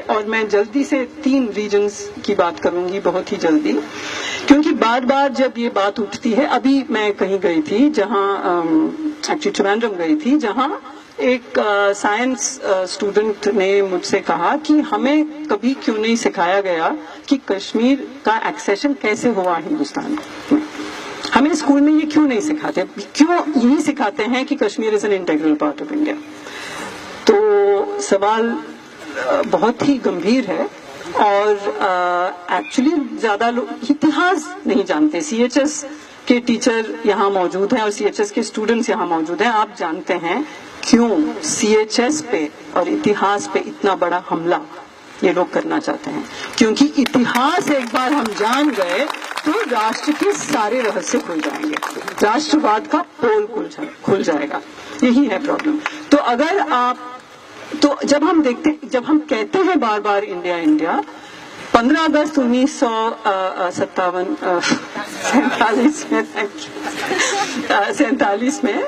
और मैं जल्दी से 3 रीजन्स की बात करूंगी, बहुत ही जल्दी, क्योंकि बार बार जब ये बात उठती है। अभी मैं कहीं गई थी जहां एक्चुअली त्रिवेंद्रम गई थी, जहां एक साइंस स्टूडेंट ने मुझसे कहा कि हमें कभी क्यों नहीं सिखाया गया कि कश्मीर का एक्सेशन कैसे हुआ हिंदुस्तान में। हमें स्कूल में ये क्यों नहीं सिखाते, क्यों यही सिखाते हैं कि Kashmir is an integral part of India. तो सवाल बहुत ही गंभीर है और एक्चुअली ज्यादा लोग इतिहास नहीं जानते। सीएचएस के टीचर यहाँ मौजूद हैं और सीएचएस के स्टूडेंट्स यहाँ मौजूद हैं। आप जानते हैं क्यों सीएचएस पे और इतिहास पे इतना बड़ा हमला ये लोग करना चाहते हैं? क्योंकि इतिहास एक बार हम जान गए तो राष्ट्र के सारे रहस्य खुल जाएंगे, राष्ट्रवाद का पोल खुल जाएगा। यही है प्रॉब्लम। तो अगर आप तो जब हम कहते हैं बार बार इंडिया इंडिया, 15 अगस्त 1947 में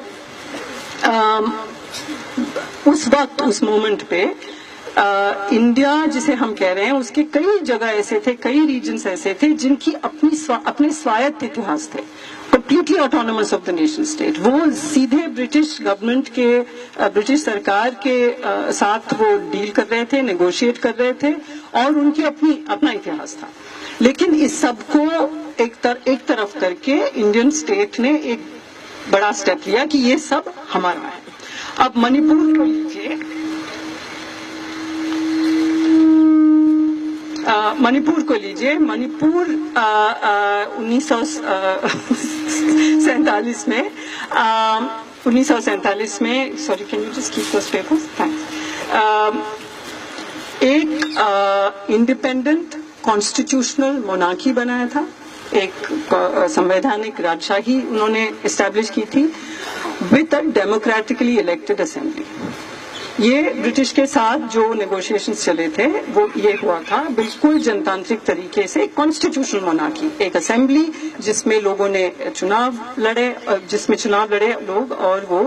उस वक्त उस मोमेंट पे इंडिया जिसे हम कह रहे हैं उसके कई जगह ऐसे थे, कई रीजन्स ऐसे थे जिनकी अपने स्वायत्त इतिहास थे, completely autonomous of the nation state. वो सीधे ब्रिटिश गवर्नमेंट के, ब्रिटिश सरकार के साथ वो डील कर रहे थे, नेगोशिएट कर रहे थे और उनकी अपना इतिहास था। लेकिन इस सब को एक तरफ करके इंडियन स्टेट ने एक बड़ा स्टेप लिया कि ये सब हमारा है। अब मणिपुर को लीजिए, मणिपुर 1947 में sorry can you just keep those papers, thanks, एक इंडिपेंडेंट कॉन्स्टिट्यूशनल मोनार्की बनाया था, एक संवैधानिक राजशाही उन्होंने एस्टैब्लिश की थी with a democratically elected assembly. ये ब्रिटिश के साथ जो नेगोशिएशंस चले थे वो ये हुआ था बिल्कुल जनतांत्रिक तरीके से, कॉन्स्टिट्यूशनल मोनार्की, एक असेंबली जिसमें लोगों ने चुनाव लड़े लोग और वो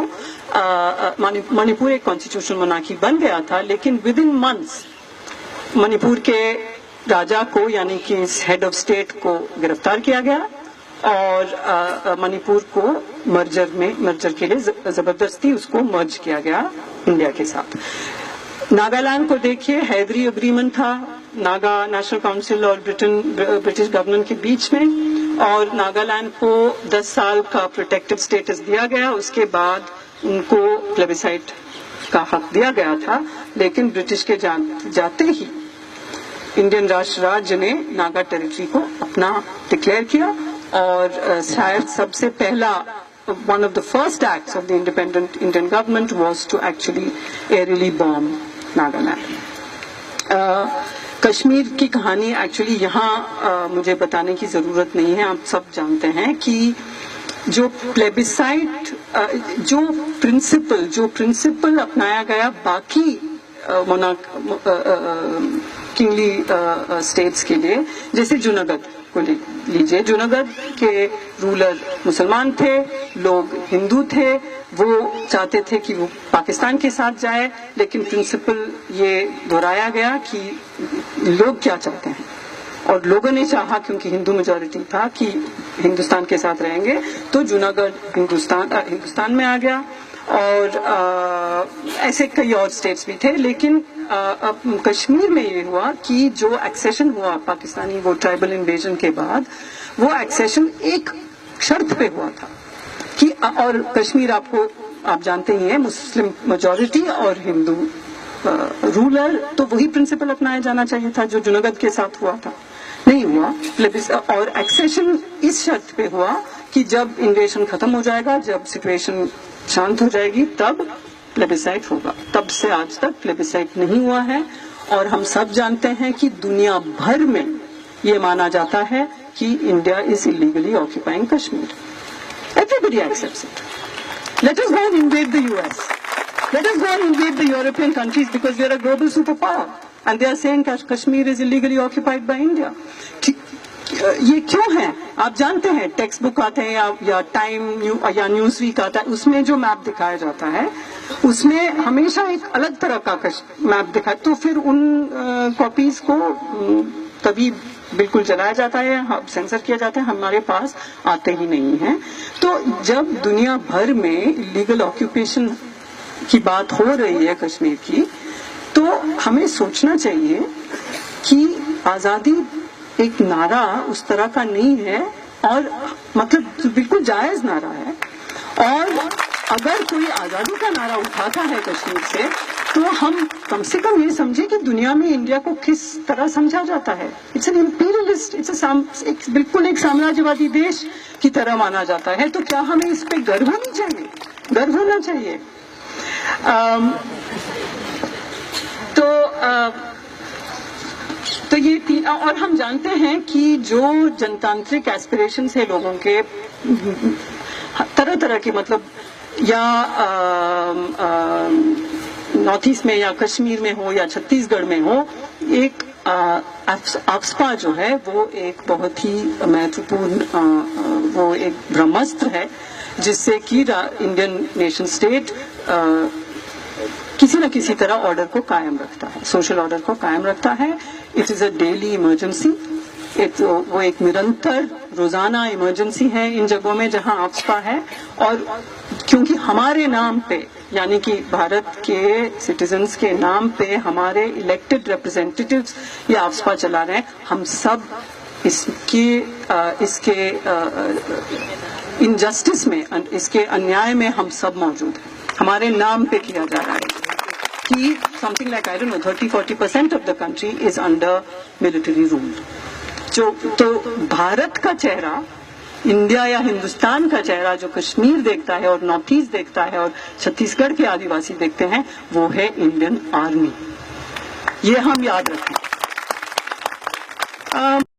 मणिपुर एक कॉन्स्टिट्यूशनल मोनार्की बन गया था। लेकिन विद इन मंथ्स मणिपुर के राजा को यानी कि हेड ऑफ स्टेट को गिरफ्तार किया गया और मणिपुर को मर्जर के लिए जबरदस्ती उसको मर्ज किया गया इंडिया के साथ। नागालैंड को देखिए, हैदरी एग्रीमेंट था नागा नेशनल काउंसिल और ब्रिटिश गवर्नमेंट के बीच में, और नागालैंड को 10 साल का प्रोटेक्टेड स्टेटस दिया गया। उसके बाद उनको प्लेबिसाइट का हक दिया गया था, लेकिन ब्रिटिश के जाते ही इंडियन राष्ट्र राज्य ने नागा टेरिटरी को अपना डिक्लेयर किया और शायद सबसे पहला one of the first acts of the independent Indian government was to actually aerially bomb Nagaland. Kashmir की कहानी एक्चुअली यहाँ मुझे बताने की जरूरत नहीं है, आप सब जानते हैं कि जो प्लेबिसाइट जो प्रिंसिपल अपनाया गया बाकी किंगली स्टेट्स के लिए, जैसे जूनागढ़ को लीजिए, जूनागढ़ के रूलर मुसलमान थे, लोग हिंदू थे, वो चाहते थे कि वो पाकिस्तान के साथ जाए, लेकिन प्रिंसिपल ये दोहराया गया कि लोग क्या चाहते हैं, और लोगों ने चाहा क्योंकि हिंदू मेजॉरिटी था कि हिंदुस्तान के साथ रहेंगे, तो जूनागढ़ हिंदुस्तान में आ गया। और ऐसे कई और स्टेट्स भी थे, लेकिन कश्मीर में ये हुआ कि जो एक्सेशन हुआ पाकिस्तानी वो ट्राइबल इन्वेजन के बाद, वो एक्सेशन एक शर्त पे हुआ था कि, और कश्मीर आप जानते ही हैं मुस्लिम मेजॉरिटी और हिंदू रूलर, तो वही प्रिंसिपल अपनाया जाना चाहिए था जो जूनागढ़ के साथ हुआ था, नहीं हुआ। और एक्सेशन इस शर्त पे हुआ कि जब इन्वेजन खत्म हो जाएगा, जब सिचुएशन शांत हो जाएगी, तब प्लेबिसाइट होगा। तब से आज तक प्लेबिसाइट नहीं हुआ है, और हम सब जानते हैं कि दुनिया भर में ये माना जाता है कि India is illegally occupying Kashmir. Everybody accepts it. Let us go and invade the US, let us go and invade the European countries because we are a global super power and they are saying Kashmir is illegally occupied by India. ये क्यों है आप जानते हैं, text book आते हैं या time या न्यूज वीक आता है, उसमें जो मैप दिखाया जाता है उसमें हमेशा एक अलग तरह का मैप दिखाए, तो फिर उन कॉपीज को तभी बिल्कुल जलाया जाता है, सेंसर किया जाता है, हमारे पास आते ही नहीं है। तो जब दुनिया भर में लीगल ऑक्यूपेशन की बात हो रही है कश्मीर की, तो हमें सोचना चाहिए कि आजादी एक नारा उस तरह का नहीं है, और मतलब बिल्कुल जायज नारा है। और अगर कोई आजादी का नारा उठाता है कश्मीर से, तो हम कम से कम ये समझे कि दुनिया में इंडिया को किस तरह समझा जाता है। इट्स एन इंपीरियलिस्ट, इट्स बिल्कुल एक साम्राज्यवादी देश की तरह माना जाता है। तो क्या हमें इस पे गर्व नहीं चाहिए? गर्व होना चाहिए। तो ये और हम जानते हैं कि जो जनतांत्रिक एस्पिरेशंस है लोगों के तरह तरह के, मतलब या नॉर्थ ईस्ट में या कश्मीर में हो या छत्तीसगढ़ में हो, एक आफ्सपा जो है वो एक बहुत ही महत्वपूर्ण वो एक ब्रह्मास्त्र है, जिससे कि इंडियन नेशन स्टेट किसी न किसी तरह ऑर्डर को कायम रखता है, सोशल ऑर्डर को कायम रखता है। It is a daily emergency, वो एक निरंतर रोजाना इमरजेंसी है इन जगहों में जहां आफ्सपा है। और क्योंकि हमारे नाम पे, यानी कि भारत के सिटीजन्स के नाम पे हमारे इलेक्टेड रिप्रेजेंटेटिव्स ये आफ्सपा चला रहे हैं, हम सब इसके इनजस्टिस में, इसके अन्याय में हम सब मौजूद हैं। हमारे नाम पे किया जा रहा है कि something like I don't know 30-40% of the country is under military rule. तो भारत का चेहरा, इंडिया या हिंदुस्तान का चेहरा जो कश्मीर देखता है और नॉर्थ ईस्ट देखता है और छत्तीसगढ़ के आदिवासी देखते हैं, वो है इंडियन आर्मी। ये हम याद रखें।